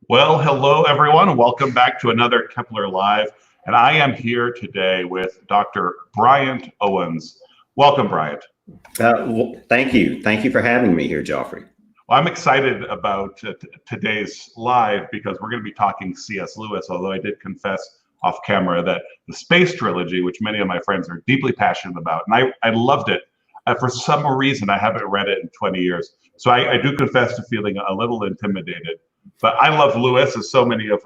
Well, hello everyone. Welcome back to another Kepler Live. And I am here today with Dr. Bryant Owens. Welcome, Bryant. Thank you. Thank you for having me here, Joffrey. Well, I'm excited about today's live because we're going to be talking C.S. Lewis, although I did confess off camera that the Space Trilogy, which many of my friends are deeply passionate about, and I loved it. For some reason, I haven't read it in 20 years. So I do confess to feeling a little intimidated. But I love Lewis, as so many of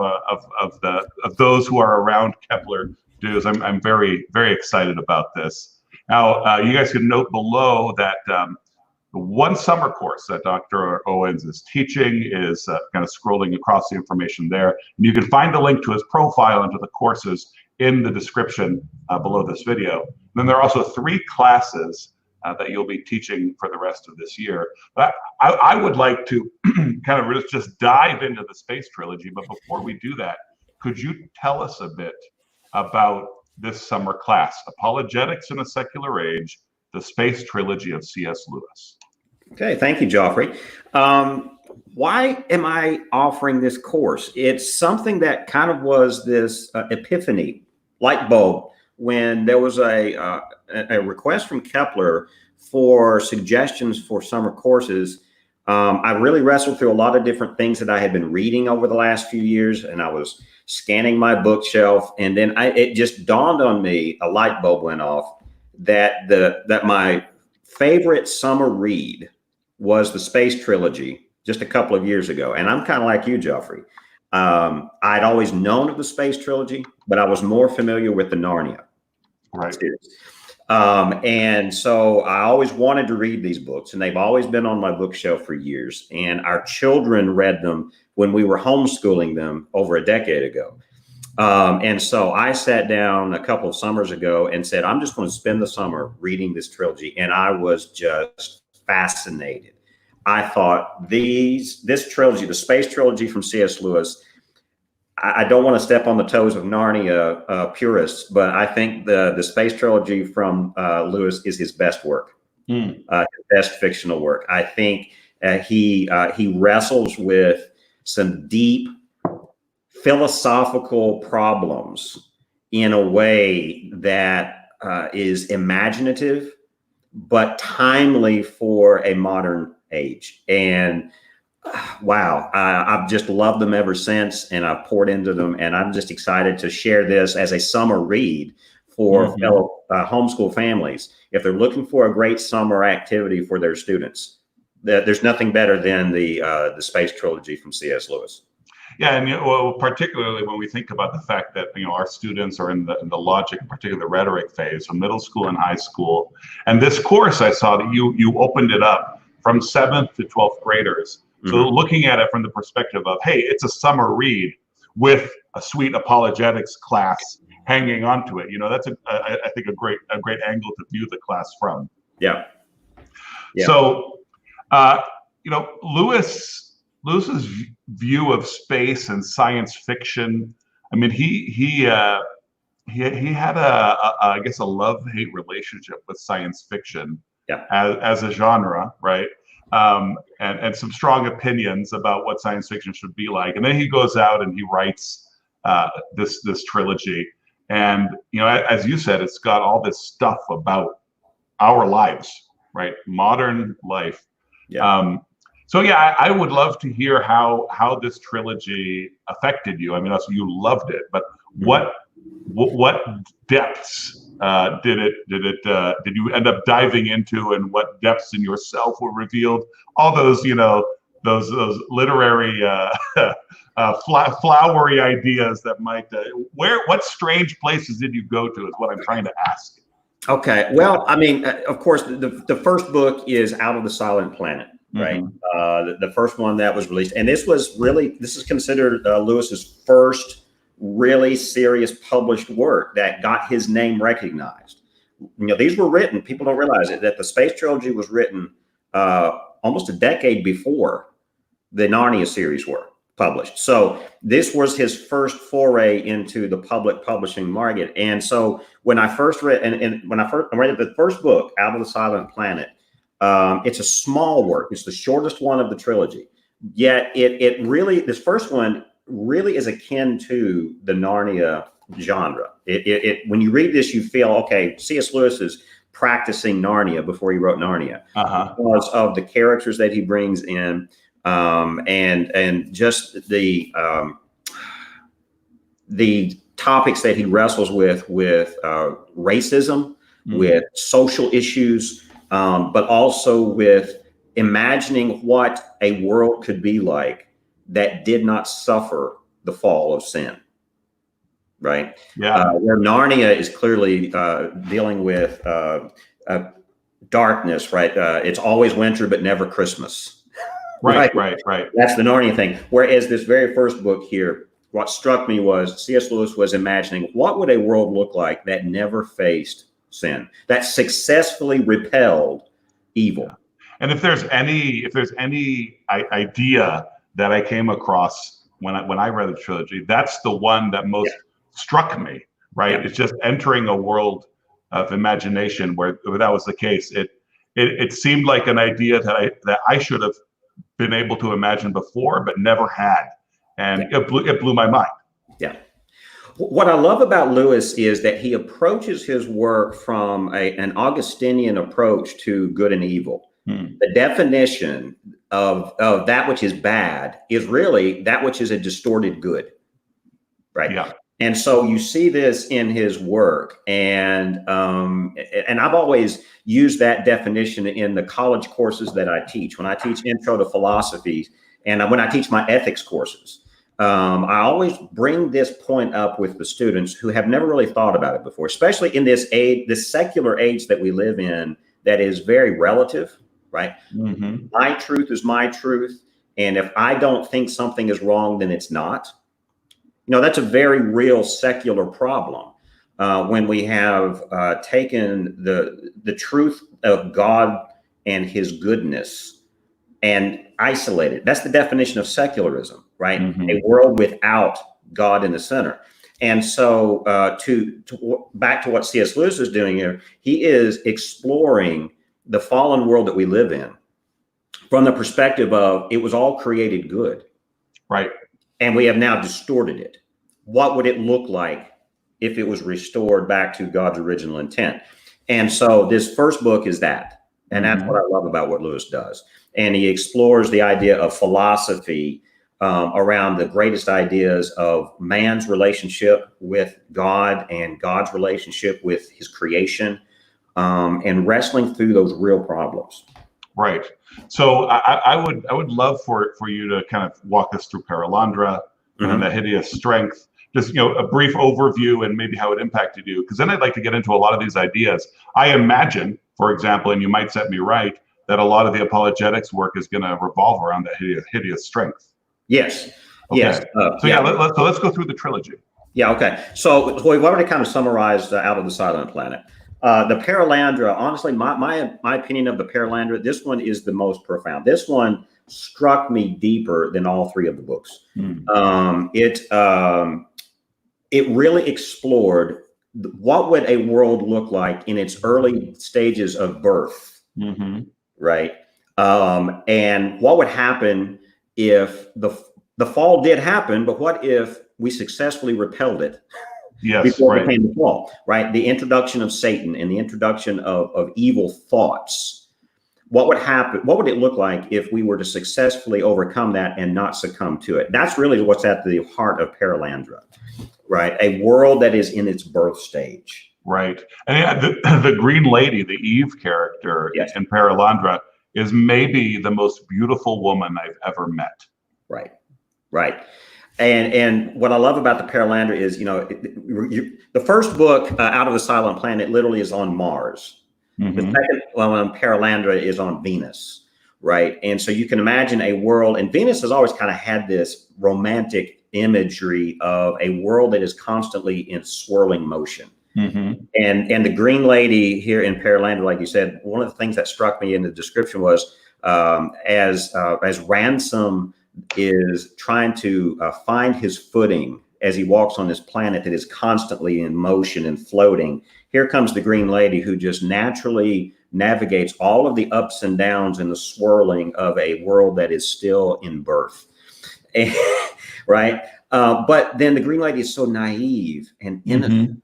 those who are around Kepler do. So I'm very, very excited about this. Now, you guys can note below that the one summer course that Dr. Owens is teaching is kind of scrolling across the information there. And you can find the link to his profile and to the courses in the description below this video. And then there are also 3 classes that you'll be teaching for the rest of this year. But I would like to kind of just dive into the Space Trilogy. But before we do that, could you tell us a bit about this summer class, Apologetics in a Secular Age, the Space Trilogy of C.S. Lewis? Okay, thank you, Joffrey. Why am I offering this course? It's something that kind of was this epiphany, light bulb, when there was a request from Kepler for suggestions for summer courses. I really wrestled through a lot of different things that I had been reading over the last few years, and I was scanning my bookshelf, and then it just dawned on me, a light bulb went off, that my favorite summer read was the Space Trilogy just a couple of years ago. And I'm kind of like you, Joffrey. I'd always known of the Space Trilogy, but I was more familiar with the Narnia. Right. And so I always wanted to read these books, and they've always been on my bookshelf for years. And our children read them when we were homeschooling them over a decade ago. And so I sat down a couple of summers ago and said, I'm just going to spend the summer reading this trilogy. And I was just fascinated. I thought this trilogy, the Space Trilogy from C.S. Lewis, I don't want to step on the toes of Narnia purists, but I think the Space Trilogy from Lewis is his best work, his best fictional work. I think he wrestles with some deep philosophical problems in a way that is imaginative, but timely for a modern age. And wow, I've just loved them ever since, and I've poured into them, and I'm just excited to share this as a summer read for fellow homeschool families. If they're looking for a great summer activity for their students, there's nothing better than the Space Trilogy from C.S. Lewis. Yeah, and well, particularly when we think about the fact that our students are in the logic, particularly the rhetoric phase, so middle school and high school. And this course, I saw that you opened it up from 7th to 12th graders. So looking at it from the perspective of, hey, it's a summer read with a sweet apologetics class hanging onto it. That's I think a great angle to view the class from. Yeah. So, Lewis's view of space and science fiction. I mean, he had I guess a love-hate relationship with science fiction as a genre, right? And some strong opinions about what science fiction should be like. And then he goes out and he writes this trilogy. And as you said, it's got all this stuff about our lives, right? Modern life. Yeah. So yeah, I would love to hear how this trilogy affected you. I mean, also you loved it, but what depths did you end up diving into, and what depths in yourself were revealed? All those those literary flowery ideas that might what strange places did you go to is what I'm trying to ask. Okay, well, I mean, of course, the first book is Out of the Silent Planet. Right. The first one that was released. And this is considered Lewis's first really serious published work that got his name recognized. These were written, people don't realize it, that the Space Trilogy was written almost a decade before the Narnia series were published. So this was his first foray into the public publishing market. And so when I first read, when I read the first book, Out of the Silent Planet, it's a small work. It's the shortest one of the trilogy. Yet it really, this first one really is akin to the Narnia genre. When you read this, you feel, okay, C.S. Lewis is practicing Narnia before he wrote Narnia, because of the characters that he brings in, and just the topics that he wrestles with racism, with social issues, but also with imagining what a world could be like that did not suffer the fall of sin. Right. Yeah. Where Narnia is clearly dealing with darkness. Right. It's always winter, but never Christmas. Right. That's the Narnia thing. Whereas this very first book here, what struck me was C.S. Lewis was imagining what would a world look like that never faced sin, that successfully repelled evil. And if there's any idea that I came across when I read the trilogy, that's the one that most struck me. Right, it's just entering a world of imagination where that was the case. It seemed like an idea that I should have been able to imagine before, but never had, and it blew my mind. Yeah. What I love about Lewis is that he approaches his work from an Augustinian approach to good and evil. The definition of that which is bad is really that which is a distorted good, right? Yeah. And so you see this in his work, and I've always used that definition in the college courses that I teach. When I teach Intro to Philosophy, and when I teach my ethics courses, I always bring this point up with the students who have never really thought about it before, especially in this age, this secular age that we live in, that is very relative. Right. My truth is my truth. And if I don't think something is wrong, then it's not. You know, that's a very real secular problem when we have taken the truth of God and his goodness and isolated. That's the definition of secularism, right? A world without God in the center. And so back to what C.S. Lewis is doing here, he is exploring the fallen world that we live in from the perspective of it was all created good. Right. And we have now distorted it. What would it look like if it was restored back to God's original intent? And so this first book is that. And that's what I love about what Lewis does. And he explores the idea of philosophy around the greatest ideas of man's relationship with God and God's relationship with his creation, and wrestling through those real problems. Right. So I would love for you to kind of walk us through Paralandra and the hideous strength. Just, a brief overview and maybe how it impacted you, because then I'd like to get into a lot of these ideas. I imagine, for example, and you might set me right, that a lot of the apologetics work is going to revolve around that hideous strength. Yes. Okay. Yes. Let's go through the trilogy. Yeah. Okay. So we've already kind of summarized Out of the Silent Planet. The Paralandra, honestly, my opinion of the Paralandra, this one is the most profound. This one struck me deeper than all three of the books. It really explored what would a world look like in its early stages of birth, right? And what would happen if the fall did happen, but what if we successfully repelled it? Yes, before it became the fall, right? The introduction of Satan and the introduction of evil thoughts. What would happen? What would it look like if we were to successfully overcome that and not succumb to it? That's really what's at the heart of Paralandra, right? A world that is in its birth stage. Right. And the Green Lady, the Eve character in Paralandra, is maybe the most beautiful woman I've ever met. Right. Right. And what I love about the Paralandra is, the first book, Out of the Silent Planet, literally is on Mars. The second one, Paralandra, is on Venus, right? And so you can imagine a world, and Venus has always kind of had this romantic imagery of a world that is constantly in swirling motion. And the Green Lady here in Paralandra, like you said, one of the things that struck me in the description was as Ransom is trying to find his footing as he walks on this planet that is constantly in motion and floating. Here comes the Green Lady, who just naturally navigates all of the ups and downs and the swirling of a world that is still in birth. Right. But then the Green Lady is so naive and innocent,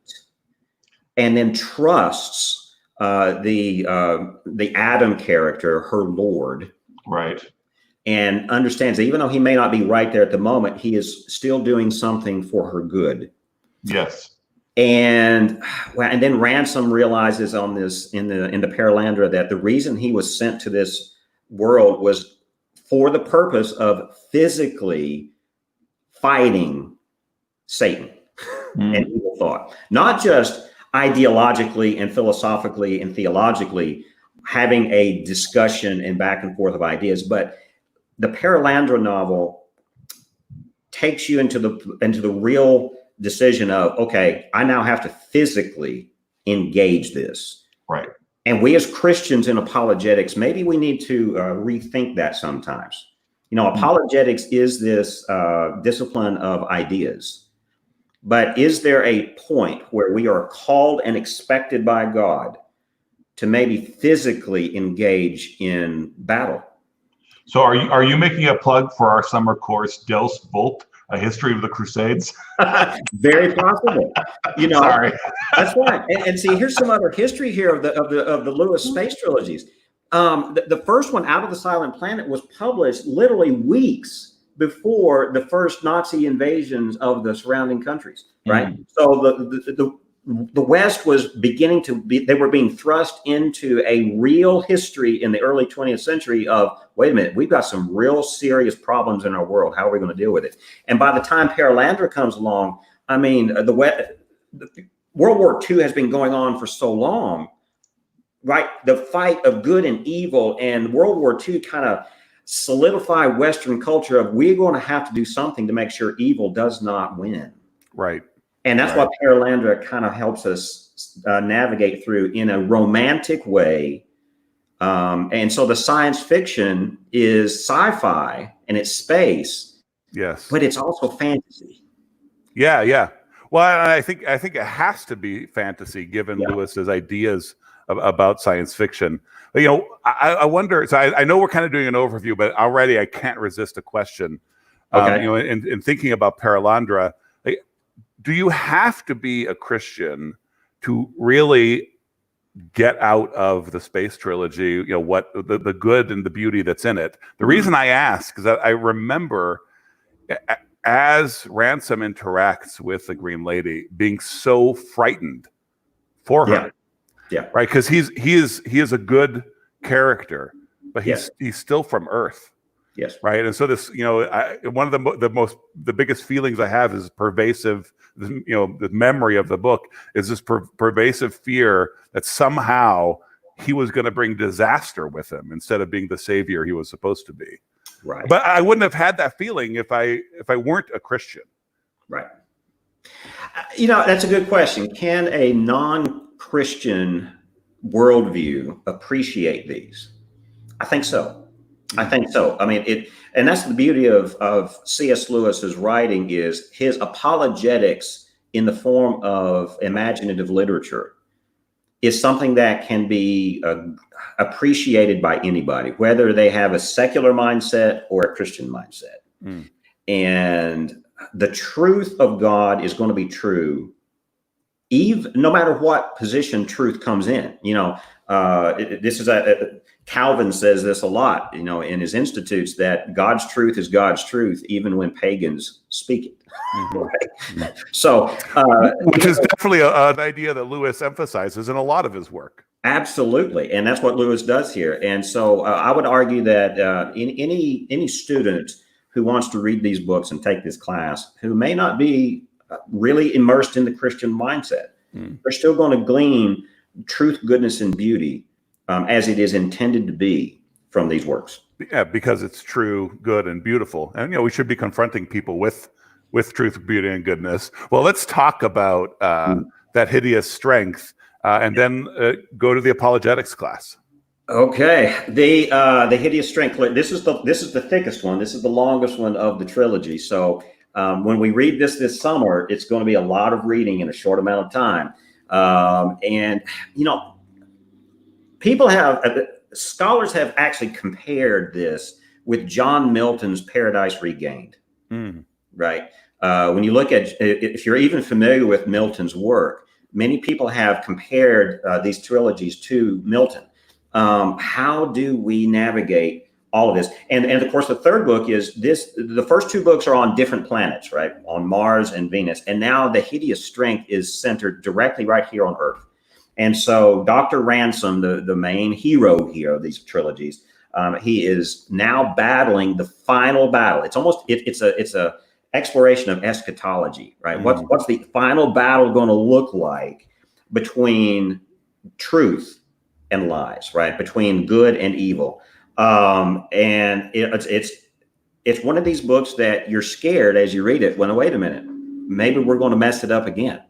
and then trusts the Adam character, her lord, right, and understands that even though he may not be right there at the moment, he is still doing something for her good. Yes. And then Ransom realizes on this in the Paralandra that the reason he was sent to this world was for the purpose of physically fighting Satan and evil thought, not just ideologically and philosophically and theologically having a discussion and back and forth of ideas, but the Paralandra novel takes you into the real decision of, okay, I now have to physically engage this. Right. And we as Christians in apologetics, maybe we need to rethink that sometimes. Apologetics is this discipline of ideas. But is there a point where we are called and expected by God to maybe physically engage in battle? So are you making a plug for our summer course, Dels Volt, A History of the Crusades? Very possible. Sorry. That's right. And see, here's some other history here of the Lewis space trilogies. The first one, Out of the Silent Planet, was published literally weeks before the first Nazi invasions of the surrounding countries. Right. So the West was beginning to they were being thrust into a real history in the early 20th century of, wait a minute, we've got some real serious problems in our world. How are we going to deal with it? And by the time Paralandra comes along, I mean, World War II has been going on for so long, right? The fight of good and evil, and World War II kind of solidified Western culture of, we're going to have to do something to make sure evil does not win. Right. And that's what Paralandra kind of helps us navigate through in a romantic way. And so the science fiction is sci-fi and it's space. Yes. But it's also fantasy. Yeah, yeah. Well, I think it has to be fantasy given Lewis's ideas about science fiction. But, I wonder. So I know we're kind of doing an overview, but already I can't resist a question. Okay. In thinking about Paralandra, do you have to be a Christian to really get out of the space trilogy, what the good and the beauty that's in it? The reason I ask is that I remember as Ransom interacts with the Green Lady being so frightened for her. Yeah. Right. Because he is a good character, but he's still from Earth. Yes. Right. And so this, one of the biggest feelings I have is pervasive, the memory of the book is this pervasive fear that somehow he was going to bring disaster with him instead of being the savior he was supposed to be. Right. But I wouldn't have had that feeling if I weren't a Christian. Right. That's a good question. Can a non-Christian worldview appreciate these? I think so. I mean, and that's the beauty of C.S. Lewis's writing, is his apologetics in the form of imaginative literature is something that can be appreciated by anybody, whether they have a secular mindset or a Christian mindset. And the truth of God is going to be true, even no matter what position truth comes in. This is Calvin says this a lot, in his Institutes, that God's truth is God's truth, even when pagans speak it. Right? So, which is definitely an idea that Lewis emphasizes in a lot of his work. Absolutely, and that's what Lewis does here. And so, I would argue that in any student who wants to read these books and take this class, who may not be really immersed in the Christian mindset, they're still going to glean truth, goodness, and beauty as it is intended to be from these works. Yeah, because it's true, good, and beautiful. And, we should be confronting people with truth, beauty, and goodness. Well, let's talk about that hideous strength and then go to the apologetics class. Okay. The hideous strength. This is the thickest one. This is the longest one of the trilogy. So when we read this summer, it's going to be a lot of reading in a short amount of time. And scholars have actually compared this with John Milton's Paradise Regained, right? When you look at, if you're even familiar with Milton's work, many people have compared these trilogies to Milton. How do we navigate all of this? And of course, the third book is this. The first two books are on different planets, right? On Mars and Venus. And now the hideous strength is centered directly right here on Earth. And so Dr. Ransom, the main hero here of these trilogies, he is now battling the final battle. It's almost, it's a exploration of eschatology, right? What's the final battle going to look like between truth and lies, right? Between good and evil. And it's one of these books that you're scared as you read it. Well, wait a minute, maybe we're going to mess it up again.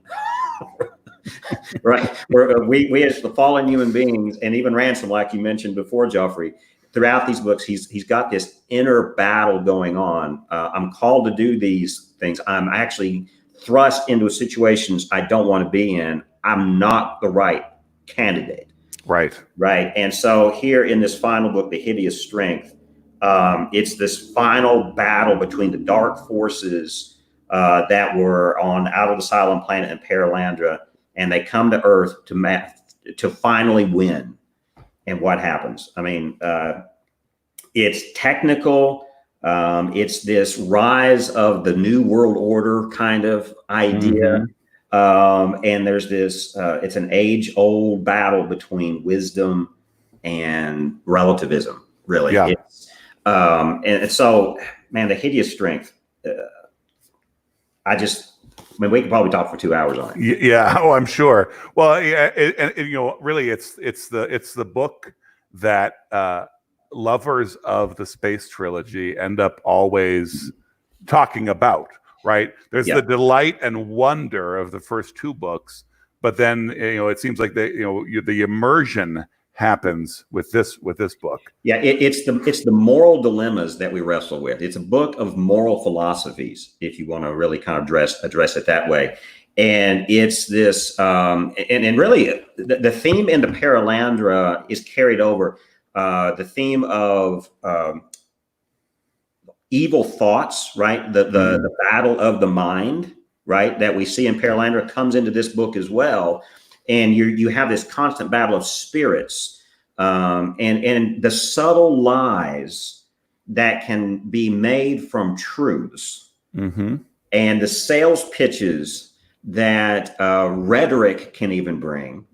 Right? We as the fallen human beings, and even Ransom, like you mentioned before, Joffrey, throughout these books, he's got this inner battle going on. I'm called to do these things. I'm actually thrust into situations I don't want to be in. I'm not the right candidate. Right. Right. And so here in this final book, The Hideous Strength, it's this final battle between the dark forces that were on Out of the Silent Planet and Paralandra, and they come to Earth to finally win. And what happens? I mean, it's technical. It's this rise of the New World Order kind of idea. And there's this, it's an age-old battle between wisdom and relativism, really. Yeah. And so, man, The Hideous Strength, I mean, we could probably talk for 2 hours on it. Yeah. Oh, I'm sure. Well, yeah, and you know, really, it's the book that lovers of the space trilogy end up always talking about. Right. There's the delight and wonder of the first two books, but then, you know, it seems like the immersion happens with this book. Yeah, it's the moral dilemmas that we wrestle with. It's a book of moral philosophies, if you want to really kind of address it that way. And it's this, and really the theme in the Paralandra is carried over. The theme of evil thoughts, right? The battle of the mind, right? That we see in Paralandra comes into this book as well. And you have this constant battle of spirits, and the subtle lies that can be made from truths, and the sales pitches that rhetoric can even bring,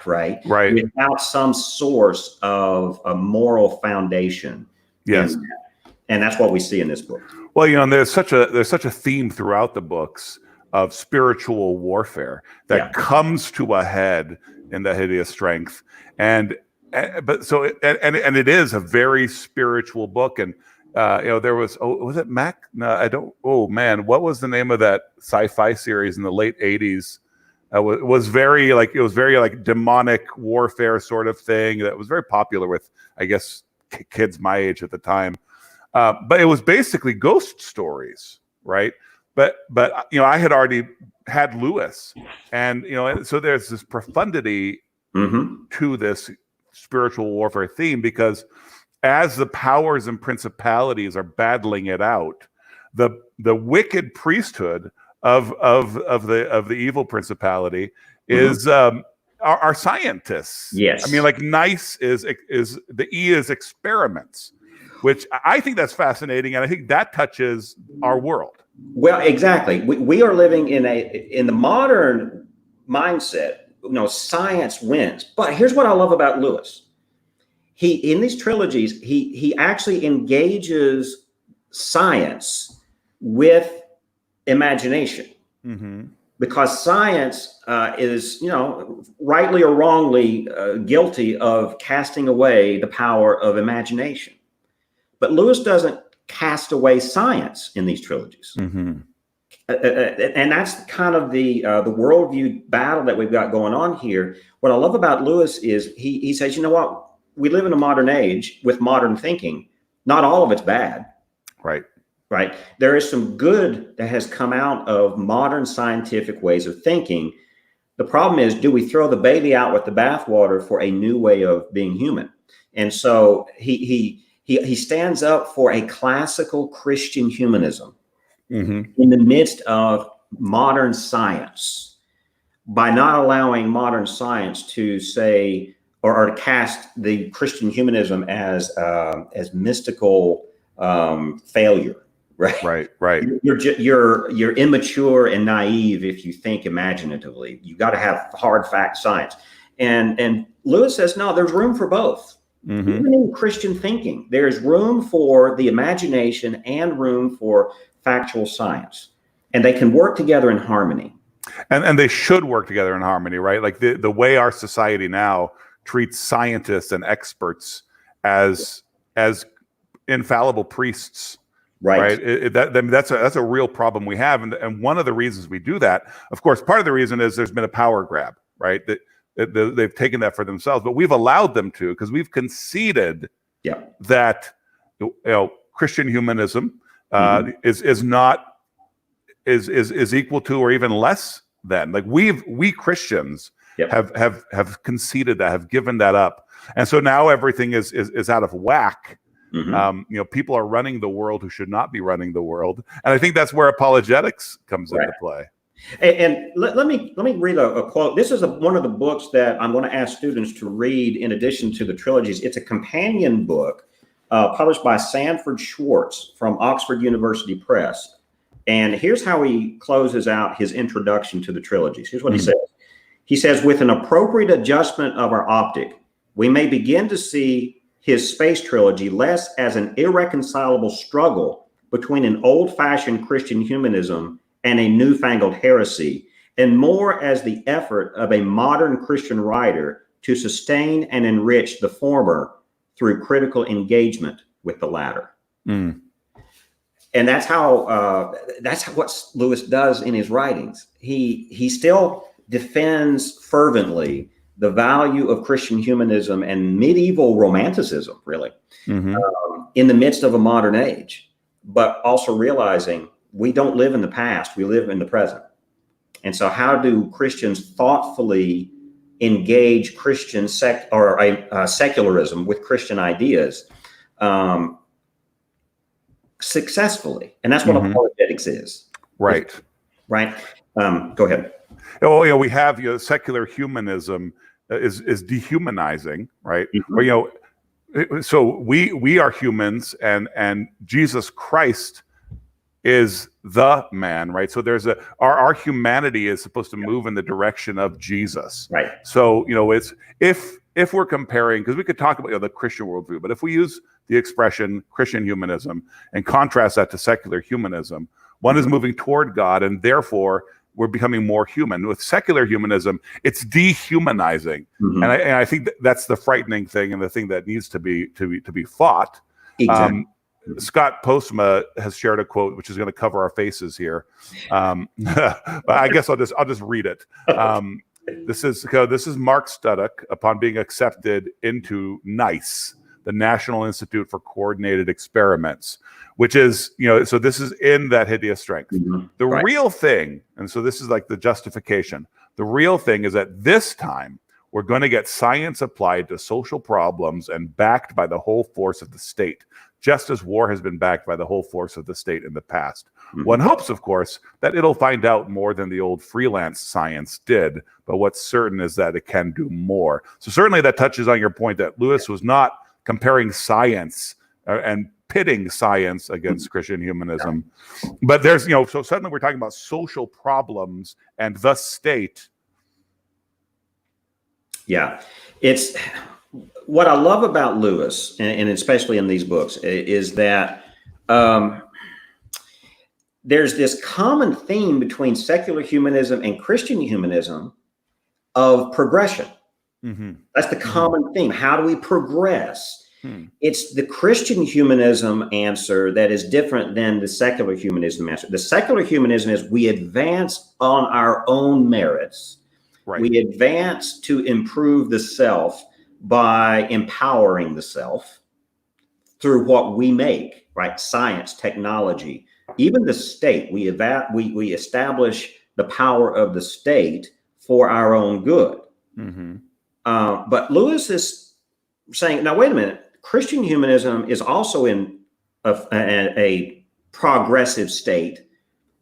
right? Right. Without some source of a moral foundation. Yes. And that's what we see in this book. Well, you know, and there's such a theme throughout the books of spiritual warfare that comes to a head in The Hideous Strength, and it is a very spiritual book. And you know, there was it Mac? No, I don't. Oh man, what was the name of that sci-fi series in the late '80s? It was very like demonic warfare sort of thing that was very popular with, I guess, kids my age at the time. But it was basically ghost stories, right? But you know, I had already had Lewis, and you know, so there's this profundity to this spiritual warfare theme, because as the powers and principalities are battling it out, the wicked priesthood of the evil principality is are scientists. Yes, I mean, like NICE is the E is experiments, which I think that's fascinating, and I think that touches our world. Well, exactly. We are living in the modern mindset. You know, science wins. But here's what I love about Lewis. In these trilogies, he actually engages science with imagination, because science is, you know, rightly or wrongly guilty of casting away the power of imagination. But Lewis doesn't cast away science in these trilogies. And that's kind of the worldview battle that we've got going on here. What I love about Lewis is he says, you know what? We live in a modern age with modern thinking. Not all of it's bad. Right. Right. There is some good that has come out of modern scientific ways of thinking. The problem is, do we throw the baby out with the bathwater for a new way of being human? And so he stands up for a classical Christian humanism, in the midst of modern science, by not allowing modern science to say or to cast the Christian humanism as mystical failure. Right. You're immature and naive if you think imaginatively. You got to have hard fact science. And Lewis says, no, there's room for both. Even in Christian thinking, there's room for the imagination and room for factual science, and they can work together in harmony. And they should work together in harmony, right? Like the way our society now treats scientists and experts as infallible priests. Right. That's a real problem we have. And one of the reasons we do that, of course, part of the reason is there's been a power grab, right? That they've taken that for themselves, but we've allowed them to, because we've conceded that Christian humanism is equal to or even less than. Like we Christians have conceded that, have given that up. And so now everything is out of whack. People are running the world who should not be running the world, and I think that's where apologetics comes into play. And let me read a quote. This is one of the books that I'm going to ask students to read in addition to the trilogies. It's a companion book published by Sanford Schwartz from Oxford University Press. And here's how he closes out his introduction to the trilogies. Here's what he says. He says, with an appropriate adjustment of our optic, we may begin to see his space trilogy less as an irreconcilable struggle between an old-fashioned Christian humanism and a newfangled heresy, and more as the effort of a modern Christian writer to sustain and enrich the former through critical engagement with the latter. And that's what Lewis does in his writings. He still defends fervently the value of Christian humanism and medieval romanticism, really, in the midst of a modern age, but also realizing we don't live in the past, we live in the present. And so how do Christians thoughtfully engage Christian secularism with Christian ideas successfully? And that's what apologetics is. Right. Go ahead. Oh, we have secular humanism is dehumanizing, right? Or, so we are humans, and Jesus Christ is the man, right? So there's our humanity is supposed to move in the direction of Jesus, right? So it's if we're comparing, because we could talk about the Christian worldview, but if we use the expression Christian humanism and contrast that to secular humanism, one is moving toward God, and therefore we're becoming more human. With secular humanism, it's dehumanizing, and I think that's the frightening thing, and the thing that needs to be fought. Exactly. Scott Postma has shared a quote, which is going to cover our faces here. But I guess I'll just read it. This is Mark Studdock upon being accepted into NICE, the National Institute for Coordinated Experiments, which is, so this is in that hideous strength. The real thing, and so this is like the justification, the real thing is that this time we're going to get science applied to social problems and backed by the whole force of the state, just as war has been backed by the whole force of the state in the past. One hopes, of course, that it'll find out more than the old freelance science did, but what's certain is that it can do more. So certainly that touches on your point that Lewis was not comparing science and pitting science against Christian humanism. But there's, so suddenly we're talking about social problems and the state. Yeah, it's what I love about Lewis, and especially in these books, is that there's this common theme between secular humanism and Christian humanism of progression. That's the common theme. How do we progress? It's the Christian humanism answer that is different than the secular humanism answer. The secular humanism is we advance on our own merits. Right. We advance to improve the self by empowering the self through what we make, right? Science, technology, even the state. We establish the power of the state for our own good. But Lewis is saying, now, wait a minute. Christian humanism is also in a progressive state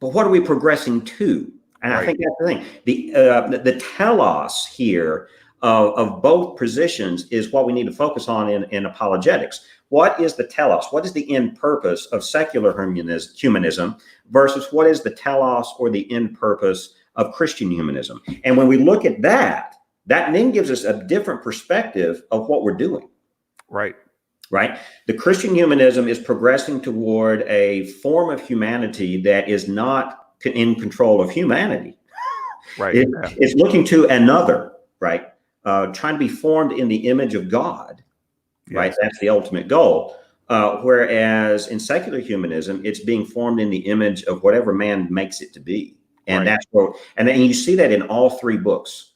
but what are we progressing to? And I think that's the thing. The telos here of both positions is what we need to focus on in apologetics. What is the telos? What is the end purpose of secular humanism versus what is the telos or the end purpose of Christian humanism? And when we look at that then gives us a different perspective of what we're doing. Right. The Christian humanism is progressing toward a form of humanity that is not in control of humanity. Right. It's looking to another, right? Trying to be formed in the image of God, right? That's the ultimate goal. Whereas in secular humanism, it's being formed in the image of whatever man makes it to be. And that's what, and then you see that in all three books.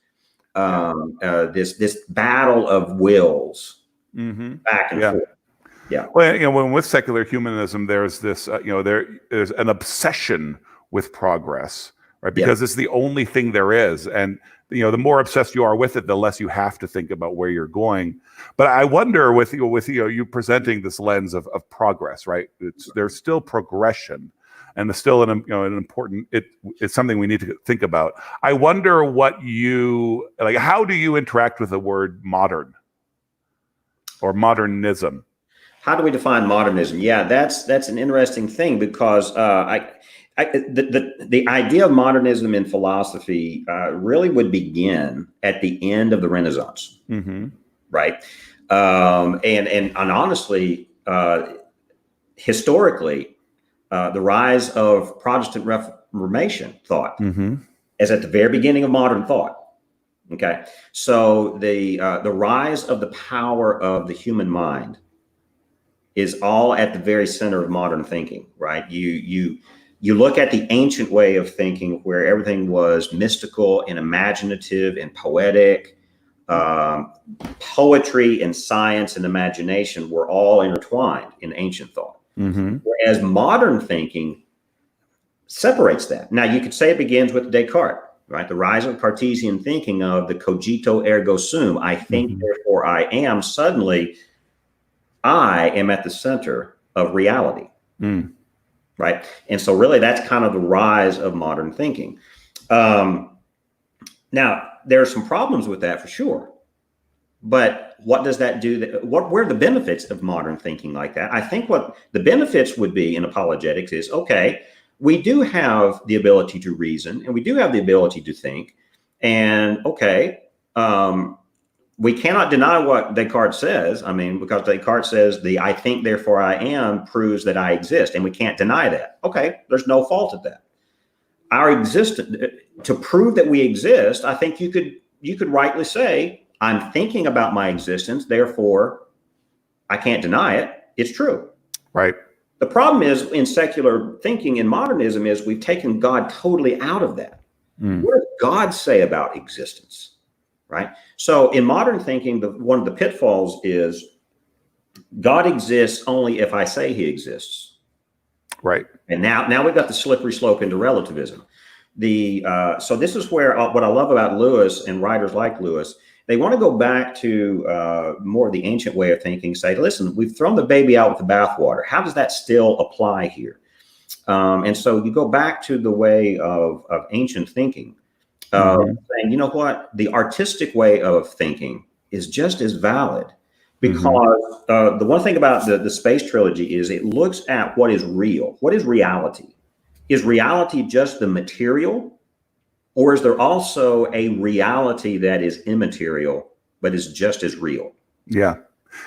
This battle of wills back and forth. Yeah. Well, when with secular humanism, there's this, there's an obsession with progress, right? Because it's the only thing there is. And, the more obsessed you are with it, the less you have to think about where you're going. But I wonder with you presenting this lens of progress, right? There's still progression, and there's still an important, it's something we need to think about. I wonder how do you interact with the word modern or modernism? How do we define modernism? Yeah, that's an interesting thing, because the idea of modernism in philosophy really would begin at the end of the Renaissance, right? And honestly, historically, the rise of Protestant Reformation thought is at the very beginning of modern thought. Okay, so the rise of the power of the human mind is all at the very center of modern thinking, right? You look at the ancient way of thinking, where everything was mystical and imaginative and poetic. Poetry and science and imagination were all intertwined in ancient thought. Whereas modern thinking separates that. Now, you could say it begins with Descartes, right? The rise of Cartesian thinking of the cogito ergo sum, I think, therefore I am. Suddenly, I am at the center of reality, right? And so really that's kind of the rise of modern thinking. Now, there are some problems with that for sure. But what does that do? Where are the benefits of modern thinking like that? I think what the benefits would be in apologetics is, okay, we do have the ability to reason, and we do have the ability to think. And okay, we cannot deny what Descartes says. I mean, because Descartes says the I think, therefore I am proves that I exist, and we can't deny that. Okay, there's no fault at that. Our existence, to prove that we exist, I think you could rightly say, I'm thinking about my existence, therefore I can't deny it. It's true. Right. The problem is in secular thinking in modernism is we've taken God totally out of that. What does God say about existence? Right. So in modern thinking, one of the pitfalls is God exists only if I say he exists. Right. And now we've got the slippery slope into relativism. So this is where what I love about Lewis and writers like Lewis, they want to go back to more of the ancient way of thinking, say, listen, we've thrown the baby out with the bathwater. How does that still apply here? And so you go back to the way of ancient thinking, saying, you know what, the artistic way of thinking is just as valid, because the one thing about the space trilogy is it looks at what is real. What is reality? Is reality just the material? Or is there also a reality that is immaterial, but is just as real? Yeah.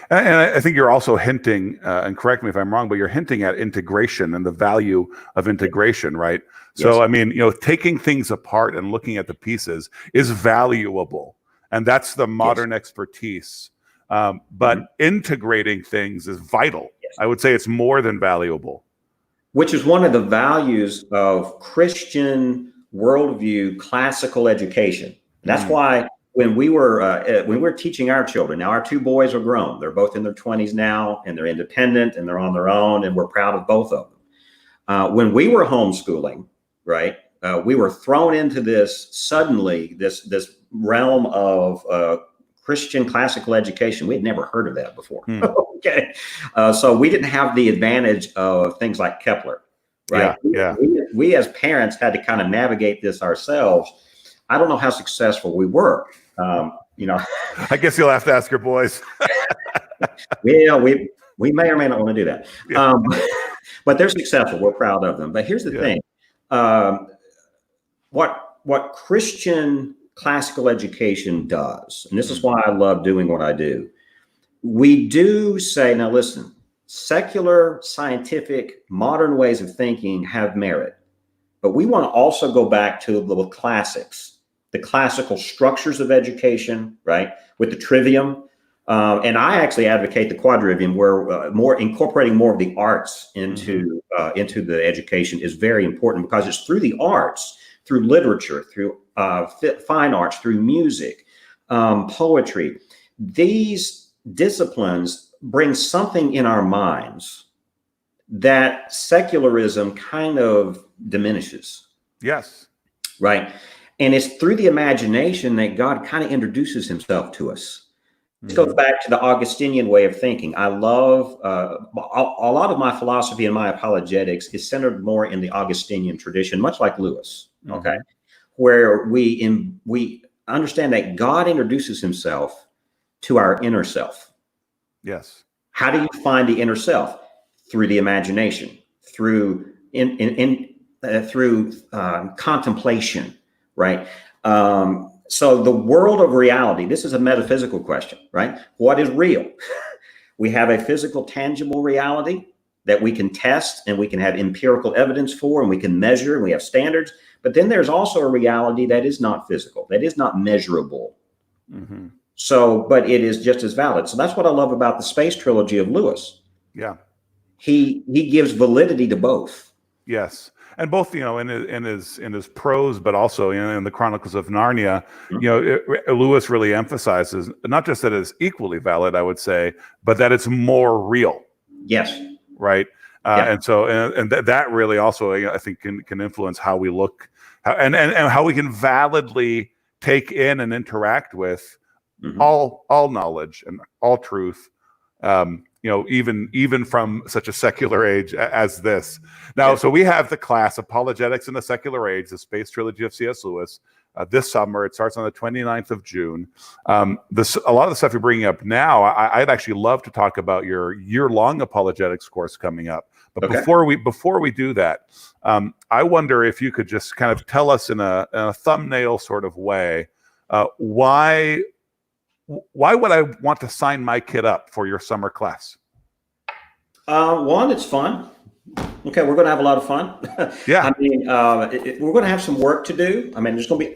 And I think you're also hinting, and correct me if I'm wrong, but you're hinting at integration and the value of integration, right? So, yes. I mean, taking things apart and looking at the pieces is valuable. And that's the modern expertise. But integrating things is vital. Yes. I would say it's more than valuable. Which is one of the values of Christian worldview, classical education. And that's why when we were teaching our children, now our two boys are grown, they're both in their 20s now, and they're independent and they're on their own, and we're proud of both of them. When we were homeschooling, right, we were thrown into this realm of Christian classical education. We had never heard of that before. Okay. So we didn't have the advantage of things like Kepler, right? Yeah. We as parents had to kind of navigate this ourselves. I don't know how successful we were. I guess you'll have to ask your boys. We may or may not want to do that. Yeah. But they're successful. We're proud of them. But here's the thing. What Christian classical education does, and this is why I love doing what I do, we do say, now listen, secular, scientific, modern ways of thinking have merit, but we want to also go back to the classics, the classical structures of education, right? With the trivium. And I actually advocate the quadrivium, where incorporating more of the arts into the education is very important, because it's through the arts, through literature, through fine arts, through music, poetry. These disciplines bring something in our minds that secularism kind of diminishes. Yes. Right. And it's through the imagination that God kind of introduces himself to us. This goes back to the Augustinian way of thinking. I love a lot of my philosophy and my apologetics is centered more in the Augustinian tradition, much like Lewis. Okay, where we understand that God introduces himself to our inner self. Yes. How do you find the inner self? Through the imagination, through contemplation, right? So the world of reality, this is a metaphysical question, right? What is real? We have a physical, tangible reality that we can test and we can have empirical evidence for, and we can measure, and we have standards. But then there's also a reality that is not physical, that is not measurable. So, but it is just as valid. So that's what I love about the space trilogy of Lewis. Yeah. He gives validity to both. Yes. And both, in his prose, but also in the Chronicles of Narnia, Lewis really emphasizes not just that it's equally valid, I would say, but that it's more real. Yes. Right. And so, and that really also, I think, can influence how we look, and how we can validly take in and interact with all knowledge and all truth. Even from such a secular age as this. Now, so we have the class Apologetics in the Secular Age, the Space Trilogy of C.S. Lewis. This summer, it starts on the 29th of June. A lot of the stuff you're bringing up now, I'd actually love to talk about your year-long apologetics course coming up. But before we do that, I wonder if you could just kind of tell us in a thumbnail sort of way, why would I want to sign my kid up for your summer class? One, it's fun. Okay, we're going to have a lot of fun. Yeah. I mean, we're going to have some work to do. I mean, there's going to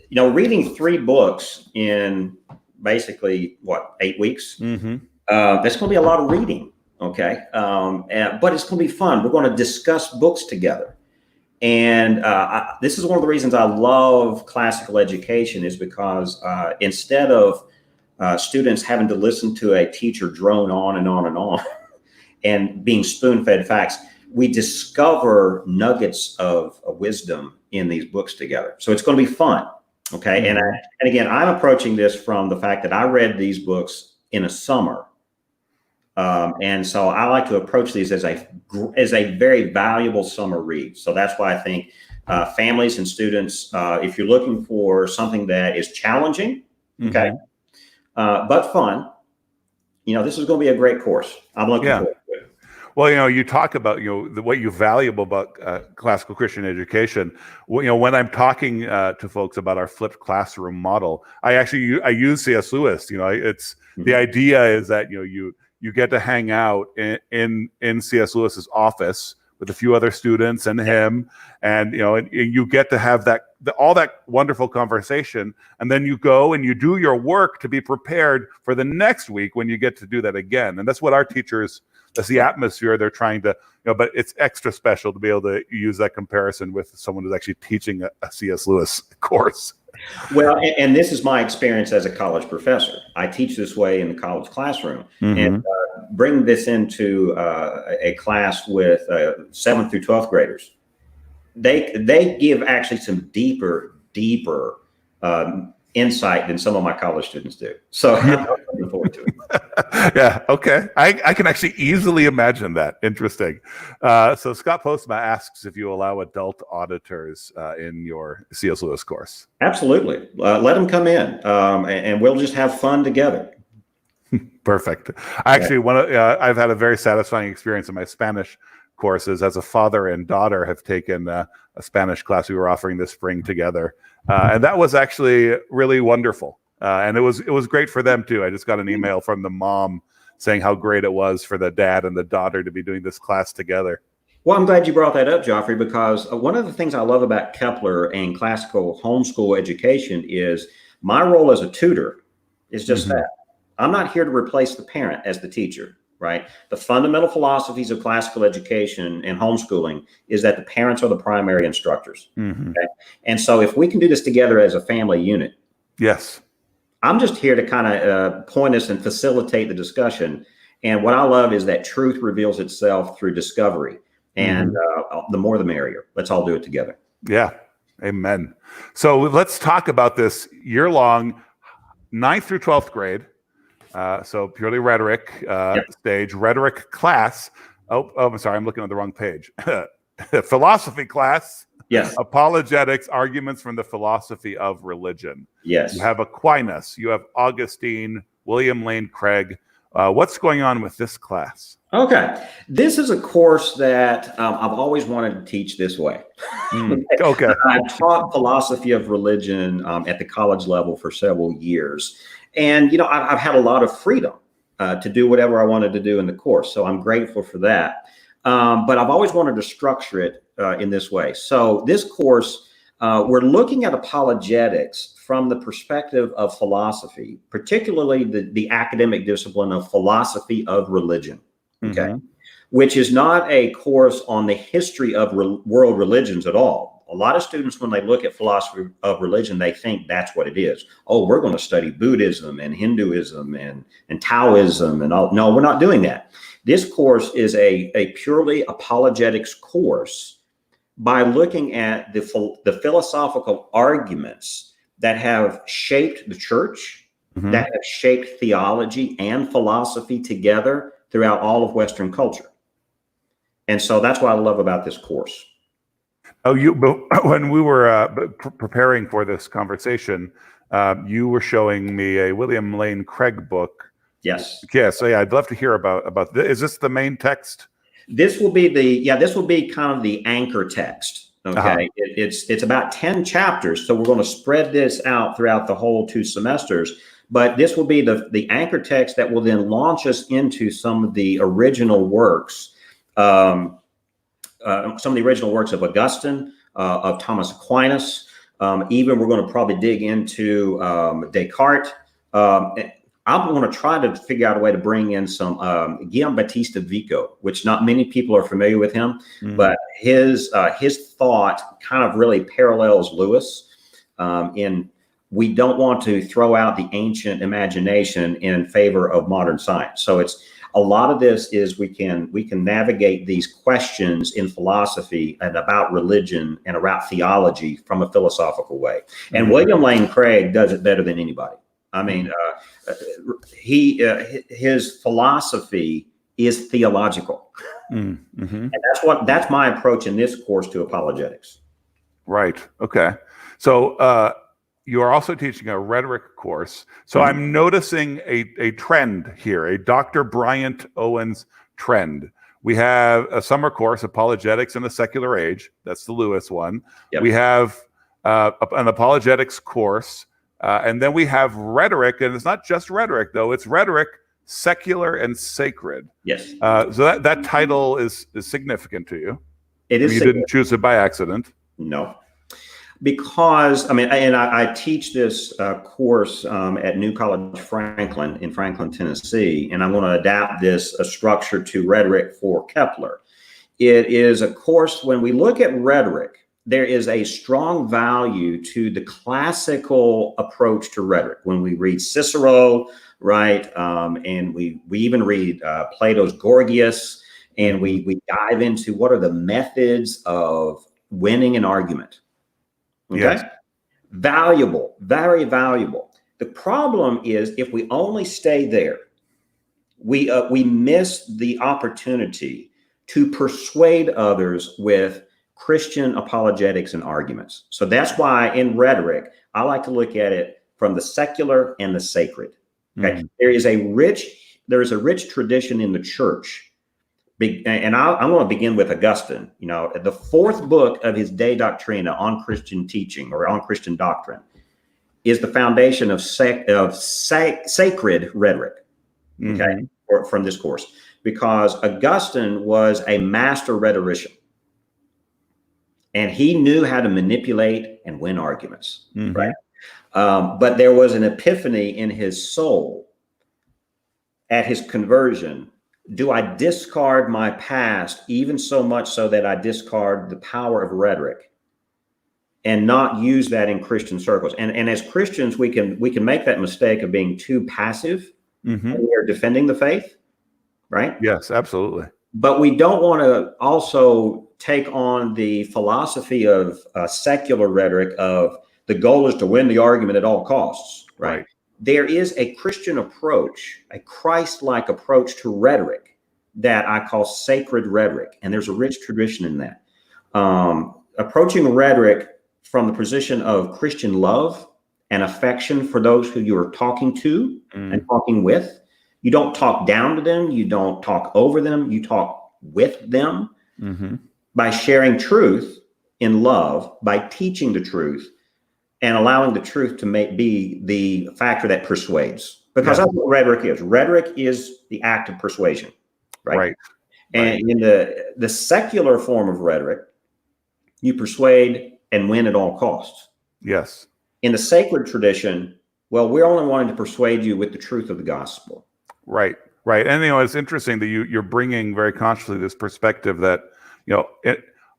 be, reading 3 books in basically 8 weeks. There's going to be a lot of reading. Okay, but it's going to be fun. We're going to discuss books together. And this is one of the reasons I love classical education, is because instead of students having to listen to a teacher drone on and on and on and being spoon-fed facts, we discover nuggets of wisdom in these books together. So it's going to be fun. Okay. And again, I'm approaching this from the fact that I read these books in a summer. And so I like to approach these as a very valuable summer read. So that's why I think families and students, if you're looking for something that is challenging, okay, but fun, this is going to be a great course. I'm looking forward to it. Well, you talk about, what you valuable about classical Christian education. When I'm talking to folks about our flipped classroom model, I use C.S. Lewis. It's the idea is that, you get to hang out in C.S. Lewis's office with a few other students and him, and you get to have all that wonderful conversation, and then you go and you do your work to be prepared for the next week when you get to do that again. And that's what our teachers, that's the atmosphere they're trying to, but it's extra special to be able to use that comparison with someone who's actually teaching a C.S. Lewis course. Well, and this is my experience as a college professor. I teach this way in the college classroom, and bring this into a class with 7th through 12th graders. They give actually some deeper insight than some of my college students do. So I'm looking forward forward to it. Yeah. Okay. I can actually easily imagine that. Interesting. So Scott Postma asks if you allow adult auditors in your C.S. Lewis course. Absolutely. Let them come in, and we'll just have fun together. Perfect. Actually, I've had a very satisfying experience in my Spanish courses as a father and daughter have taken a Spanish class we were offering this spring together. And that was actually really wonderful. And it was great for them too. I just got an email from the mom saying how great it was for the dad and the daughter to be doing this class together. Well, I'm glad you brought that up, Joffrey, because one of the things I love about Kepler and classical homeschool education is my role as a tutor is just that. I'm not here to replace the parent as the teacher, right? The fundamental philosophies of classical education and homeschooling is that the parents are the primary instructors. Okay? And so if we can do this together as a family unit, yes, I'm just here to kind of point us and facilitate the discussion. And what I love is that truth reveals itself through discovery. And the more the merrier. Let's all do it together. Yeah. Amen. So let's talk about this year-long 9th through 12th grade. So purely rhetoric stage, rhetoric class. Oh, I'm sorry. I'm looking on the wrong page. Philosophy class. Yes. Apologetics, arguments from the philosophy of religion. Yes. You have Aquinas. You have Augustine, William Lane Craig. What's going on with this class? Okay. This is a course that I've always wanted to teach this way. Okay. I've taught philosophy of religion at the college level for several years. And, I've had a lot of freedom to do whatever I wanted to do in the course. So I'm grateful for that. But I've always wanted to structure it in this way. So this course, we're looking at apologetics from the perspective of philosophy, particularly the academic discipline of philosophy of religion. Okay. Which is not a course on the history of world religions at all. A lot of students, when they look at philosophy of religion, they think that's what it is. Oh, we're going to study Buddhism and Hinduism and Taoism and all. No, we're not doing that. This course is a purely apologetics course by looking at the philosophical arguments that have shaped the church, that have shaped theology and philosophy together throughout all of Western culture. And so that's what I love about this course. Oh, when we were preparing for this conversation, you were showing me a William Lane Craig book. Yes. Yeah. So yeah, I'd love to hear about this. Is this the main text? This will be kind of the anchor text. Okay. It's about 10 chapters. So we're going to spread this out throughout the whole 2 semesters. But this will be the anchor text that will then launch us into some of the original works, of Augustine, of Thomas Aquinas. Even we're going to probably dig into Descartes. I'm going to try to figure out a way to bring in some Guillaume Battista Vico, which not many people are familiar with him, but his thought kind of really parallels Lewis in. We don't want to throw out the ancient imagination in favor of modern science. So it's a lot of this is we can navigate these questions in philosophy and about religion and about theology from a philosophical way. And William Lane Craig does it better than anybody. I mean, his philosophy is theological, and that's my approach in this course to apologetics. Right. Okay. So. You are also teaching a rhetoric course. So I'm noticing a trend here, a Dr. Bryant Owens trend. We have a summer course, Apologetics in the Secular Age. That's the Lewis one. Yep. We have an apologetics course. And then we have rhetoric. And it's not just rhetoric, though. It's rhetoric, secular, and sacred. Yes. So that title is significant to you. It is. You didn't choose it by accident. No. Because, I teach this course at New College Franklin in Franklin, Tennessee, and I'm going to adapt this structure to rhetoric for Kepler. It is a course, when we look at rhetoric, there is a strong value to the classical approach to rhetoric. When we read Cicero, right, and we even read Plato's Gorgias, and we dive into what are the methods of winning an argument. Okay. Yes. Valuable, very valuable. The problem is if we only stay there, we miss the opportunity to persuade others with Christian apologetics and arguments. So that's why in rhetoric, I like to look at it from the secular and the sacred. Okay, there is a rich tradition in the church, and I'm going to begin with Augustine. You know, the fourth book of his De Doctrina on Christian teaching or on Christian doctrine is the foundation of sacred rhetoric. Okay, from this course, because Augustine was a master rhetorician, and he knew how to manipulate and win arguments. Right. But there was an epiphany in his soul at his conversion. Do I discard my past even so much so that I discard the power of rhetoric and not use that in Christian circles? And as Christians, we can make that mistake of being too passive when we're defending the faith, right? Yes, absolutely. But we don't want to also take on the philosophy of secular rhetoric of the goal is to win the argument at all costs, right? There is a Christian approach, a Christ-like approach to rhetoric that I call sacred rhetoric. And there's a rich tradition in that. Approaching rhetoric from the position of Christian love and affection for those who you are talking to and talking with. You don't talk down to them. You don't talk over them. You talk with them by sharing truth in love, by teaching the truth, and allowing the truth to be the factor that persuades. Because that's what rhetoric is. Rhetoric is the act of persuasion, right? And in the secular form of rhetoric, you persuade and win at all costs. Yes. In the sacred tradition, well, we're only wanting to persuade you with the truth of the gospel. Right. And, you know, it's interesting that you're bringing very consciously this perspective that, you know,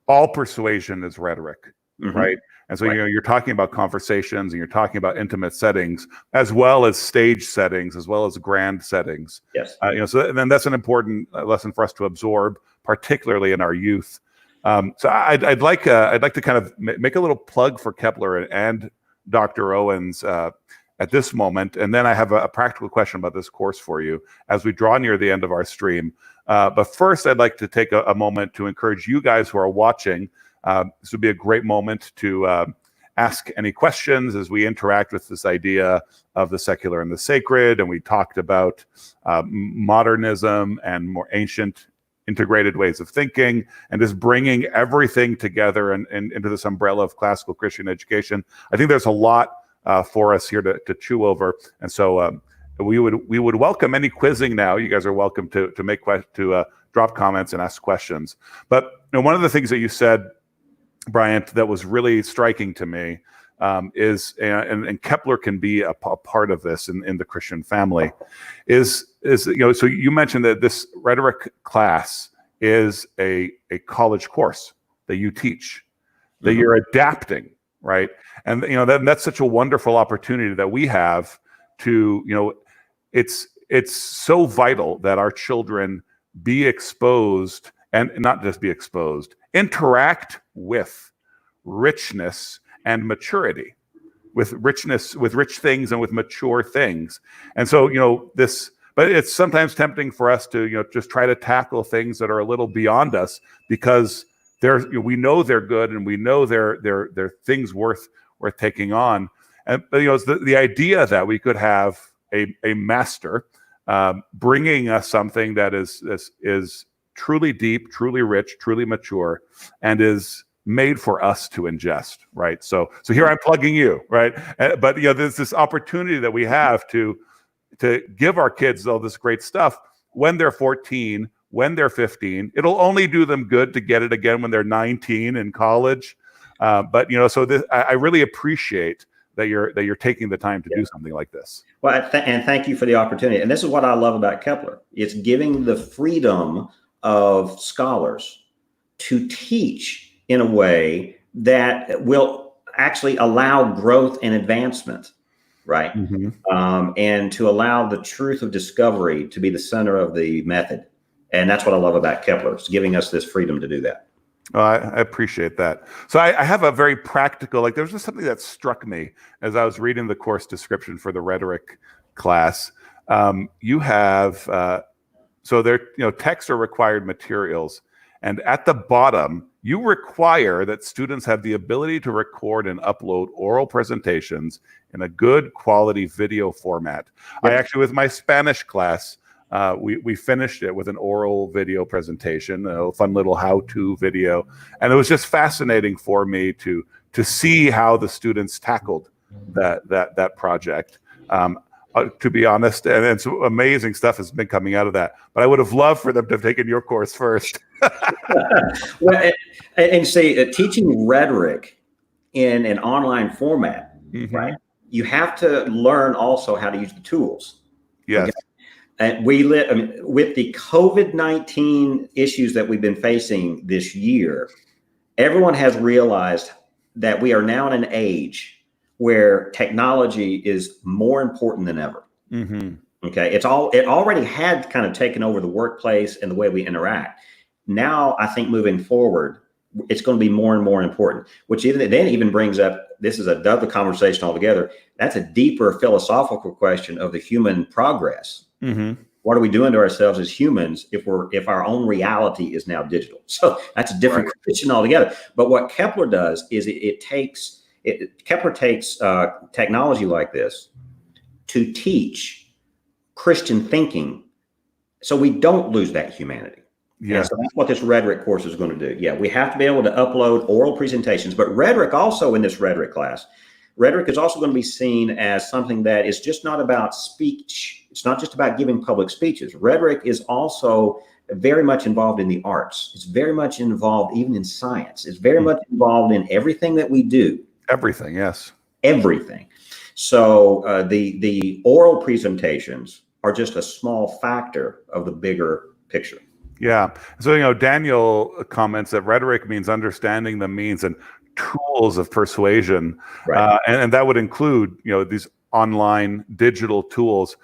all persuasion is rhetoric, right? And so, you know, you're talking about conversations and you're talking about intimate settings, as well as stage settings, as well as grand settings. Yes. You know, so then that's an important lesson for us to absorb, particularly in our youth. So I'd like to kind of make a little plug for Kepler and Dr. Owens at this moment, and then I have a practical question about this course for you as we draw near the end of our stream. But first, I'd like to take a moment to encourage you guys who are watching. This would be a great moment to ask any questions as we interact with this idea of the secular and the sacred, and we talked about modernism and more ancient integrated ways of thinking, and just bringing everything together and into this umbrella of classical Christian education. I think there's a lot for us here to chew over, and so we would welcome any quizzing now. You guys are welcome to drop comments and ask questions. But you know, one of the things that you said, Bryant, that was really striking to me is, and Kepler can be a part of this in the Christian family, is you know, so you mentioned that this rhetoric class is a college course that you teach, that you're adapting, right? And you know, that's such a wonderful opportunity that we have to, you know, it's so vital that our children be exposed, and not just be exposed, interact with richness and maturity, with richness, with rich things and with mature things. And so, you know, but it's sometimes tempting for us to, you know, just try to tackle things that are a little beyond us because we know they're good and we know they're things worth taking on. And you know, it's the idea that we could have a master bringing us something that is truly deep, truly rich, truly mature, and is made for us to ingest, right? So here I'm plugging you, right? But you know, there's this opportunity that we have to give our kids all this great stuff when they're 14, when they're 15. It'll only do them good to get it again when they're 19 in college. But you know, so I really appreciate that you're taking the time to do something like this. Well, and thank you for the opportunity. And this is what I love about Kepler. It's giving the freedom of scholars to teach in a way that will actually allow growth and advancement, right? And to allow the truth of discovery to be the center of the method. And that's what I love about Kepler. It's giving us this freedom to do that. Oh, I appreciate that. So I have a very practical, like, there was just something that struck me as I was reading the course description for the rhetoric class. You have, so there, texts are required materials. And at the bottom, you require that students have the ability to record and upload oral presentations in a good quality video format. Yep. I actually, with my Spanish class, we finished it with an oral video presentation, a fun little how-to video, and it was just fascinating for me to see how the students tackled that project. To be honest, and some amazing stuff has been coming out of that. But I would have loved for them to have taken your course first. Well, and see, teaching rhetoric in an online format, right? You have to learn also how to use the tools. Yes. Okay? And with the COVID-19 issues that we've been facing this year, everyone has realized that we are now in an age where technology is more important than ever. Okay, it already had kind of taken over the workplace and the way we interact. Now, I think moving forward, it's going to be more and more important, which even brings up, this is another conversation altogether. That's a deeper philosophical question of the human progress. What are we doing to ourselves as humans if our own reality is now digital? So that's a different question altogether. But what Kepler does is Kepler takes technology like this to teach Christian thinking, so we don't lose that humanity. Yeah. So that's what this rhetoric course is going to do. Yeah, we have to be able to upload oral presentations, but rhetoric also in this rhetoric class, rhetoric is also going to be seen as something that is just not about speech. It's not just about giving public speeches. Rhetoric is also very much involved in the arts. It's very much involved even in science. It's very much involved in everything that we do. Everything, yes. Everything. So the oral presentations are just a small factor of the bigger picture. Yeah. So, Daniel comments that rhetoric means understanding the means and tools of persuasion. Right. And that would include, these online digital tools.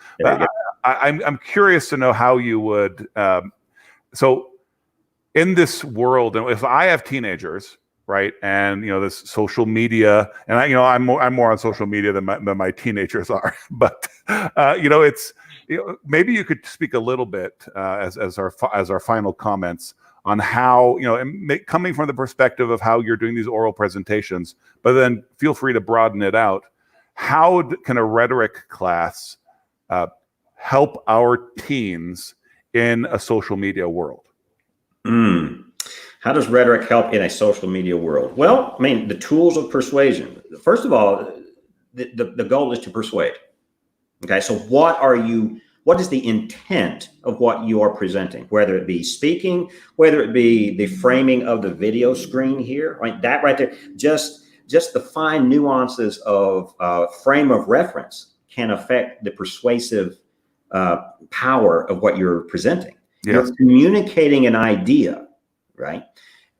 I'm curious to know how you would, so in this world, and if I have teenagers, right, and this social media, and I'm more on social media than my teenagers are, but it's maybe you could speak a little bit as our final comments on how coming from the perspective of how you're doing these oral presentations, but then feel free to broaden it out. How can a rhetoric class help our teens in a social media world? How does rhetoric help in a social media world? Well, the tools of persuasion. First of all, the goal is to persuade. Okay, so what is the intent of what you are presenting? Whether it be speaking, whether it be the framing of the video screen here, right? That right there, just the fine nuances of frame of reference can affect the persuasive power of what you're presenting. Yes. You're communicating an idea, right?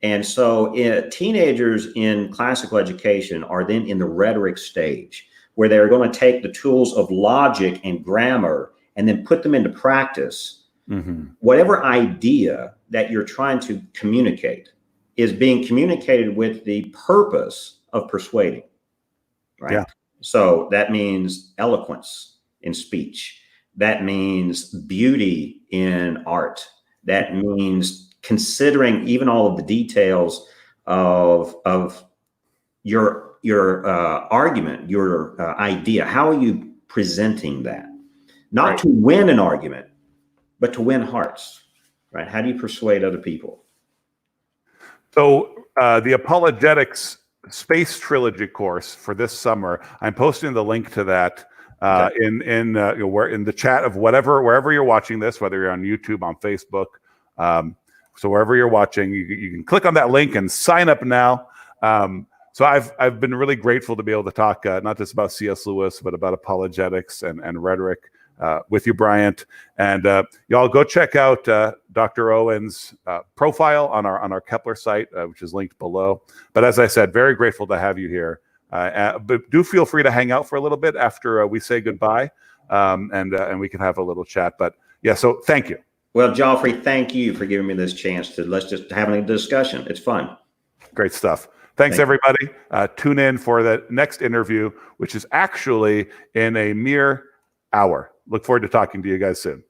And so teenagers in classical education are then in the rhetoric stage, where they're going to take the tools of logic and grammar and then put them into practice. Whatever idea that you're trying to communicate is being communicated with the purpose of persuading, right? Yeah. So that means eloquence in speech. That means beauty in art. That means considering even all of the details of your argument, your idea. How are you presenting that? Not to win an argument, but to win hearts, right? How do you persuade other people? So the Apologetics Space Trilogy course for this summer, I'm posting the link to that in the chat of wherever you're watching this, whether you're on YouTube, on Facebook. So wherever you're watching, you can click on that link and sign up now. So I've been really grateful to be able to talk not just about C.S. Lewis, but about apologetics and rhetoric with you, Bryant. And y'all go check out Dr. Owens' profile on our Kepler site, which is linked below. But as I said, very grateful to have you here. But do feel free to hang out for a little bit after we say goodbye, and we can have a little chat. But yeah, so thank you. Well, Joffrey, thank you for giving me this chance to let's just have a discussion. It's fun. Great stuff. Thanks, Thank everybody. Tune in for the next interview, which is actually in a mere hour. Look forward to talking to you guys soon.